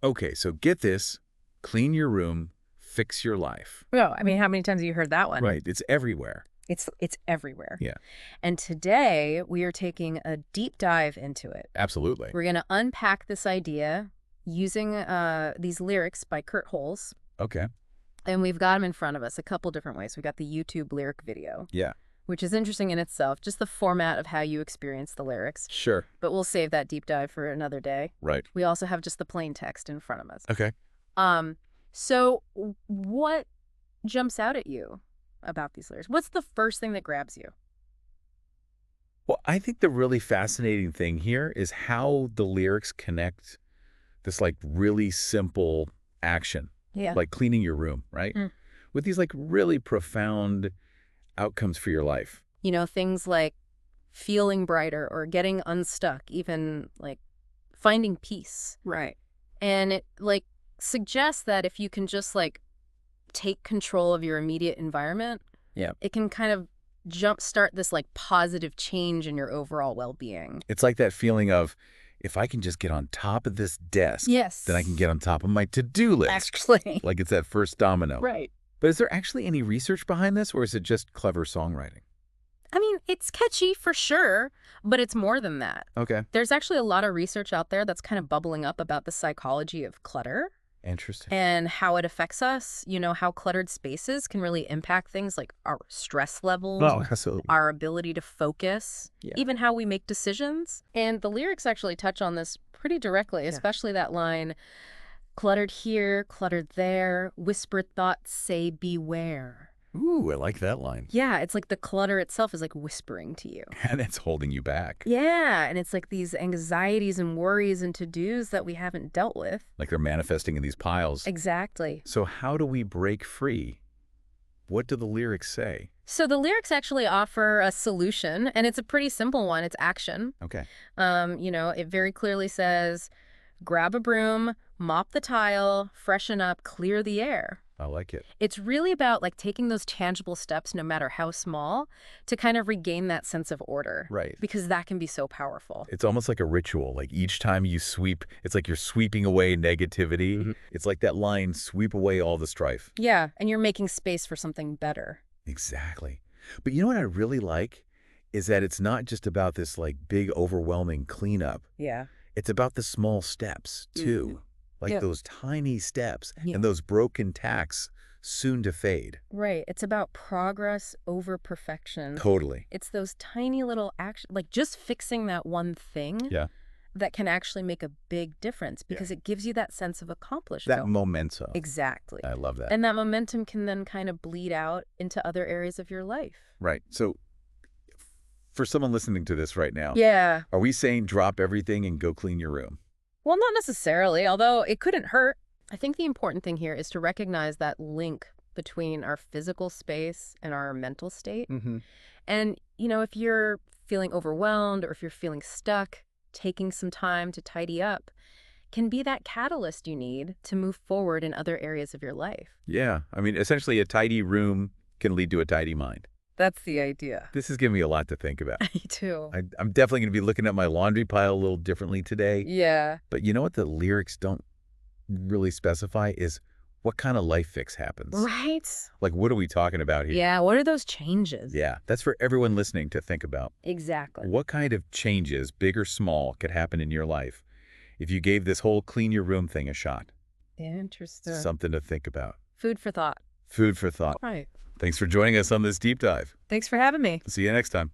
Okay, so get this. Clean your room, fix your life. No, I mean, how many times have you heard that one? Right, it's everywhere. It's everywhere. Yeah, And today we are taking a deep dive into it. absolutely. We're going to unpack this idea using these lyrics by Kurt Holes. Okay, And we've got them in front of us a couple different ways. We've got the YouTube lyric video, yeah, which is interesting in itself, just the format of how you experience the lyrics. sure. But we'll save that deep dive for another day. Right. We also have just the plain text in front of us. Okay. So what jumps out at you about these lyrics? What's the first thing that grabs you? Well, I think the really fascinating thing here is how the lyrics connect this like really simple action, Yeah. like cleaning your room, right? Mm. With these like really profound outcomes for your life. You know, things like feeling brighter or getting unstuck, even like finding peace. Right. And it like suggests that if you can just like take control of your immediate environment, Yeah. it can kind of jumpstart this like positive change in your overall well-being. It's like that feeling of, if I can just get on top of this desk, Yes. then I can get on top of my to-do list. Actually. Like it's that first domino. Right. But is there actually any research behind this, or is it just clever songwriting? I mean, it's catchy for sure, but it's more than that. Okay. There's actually a lot of research out there that's kind of bubbling up about the psychology of clutter Interesting. and how it affects us. You know, how cluttered spaces can really impact things like our stress levels, Oh, absolutely. our ability to focus, Yeah. even how we make decisions. And the lyrics actually touch on this pretty directly, especially that line, cluttered here, cluttered there, whispered thoughts say beware. Ooh, I like that line. Yeah, it's like the clutter itself is like whispering to you. And it's holding you back. Yeah, and it's like these anxieties and worries and to-dos that we haven't dealt with. Like they're manifesting in these piles. Exactly. So how do we break free? What do the lyrics say? So the lyrics actually offer a solution, and it's a pretty simple one. It's action. Okay. You know, it very clearly says, grab a broom, mop the tile, freshen up, clear the air. I like it. It's really about like taking those tangible steps, no matter how small, to kind of regain that sense of order. Right. Because that can be so powerful. It's almost like a ritual. Like each time you sweep, it's like you're sweeping away negativity. Mm-hmm. It's like that line, sweep away all the strife. Yeah, and you're making space for something better. Exactly. But you know what I really like is that it's not just about this like big overwhelming cleanup. Yeah. It's about the small steps too. Mm-hmm. Like Yeah. those tiny steps Yeah. and those broken tacks soon to fade. Right. It's about progress over perfection. Totally. It's those tiny little actions, like just fixing that one thing Yeah. that can actually make a big difference because it gives you that sense of accomplishment. That memento. Exactly. I love that. And that momentum can then kind of bleed out into other areas of your life. Right. So for someone listening to this right now, Yeah. are we saying drop everything and go clean your room? Well, not necessarily, although it couldn't hurt. I think the important thing here is to recognize that link between our physical space and our mental state. Mm-hmm. And, you know, if you're feeling overwhelmed or if you're feeling stuck, taking some time to tidy up can be that catalyst you need to move forward in other areas of your life. Yeah. I mean, essentially a tidy room can lead to a tidy mind. That's the idea. This has given me a lot to think about. Me too. I'm definitely going to be looking at my laundry pile a little differently today. Yeah. But you know what the lyrics don't really specify is what kind of life fix happens. Right? Like, what are we talking about here? Yeah. What are those changes? Yeah, that's for everyone listening to think about. Exactly. What kind of changes, big or small, could happen in your life if you gave this whole clean your room thing a shot? Interesting. Something to think about. Food for thought. Food for thought. Right. Thanks for joining us on this deep dive. Thanks for having me. See you next time.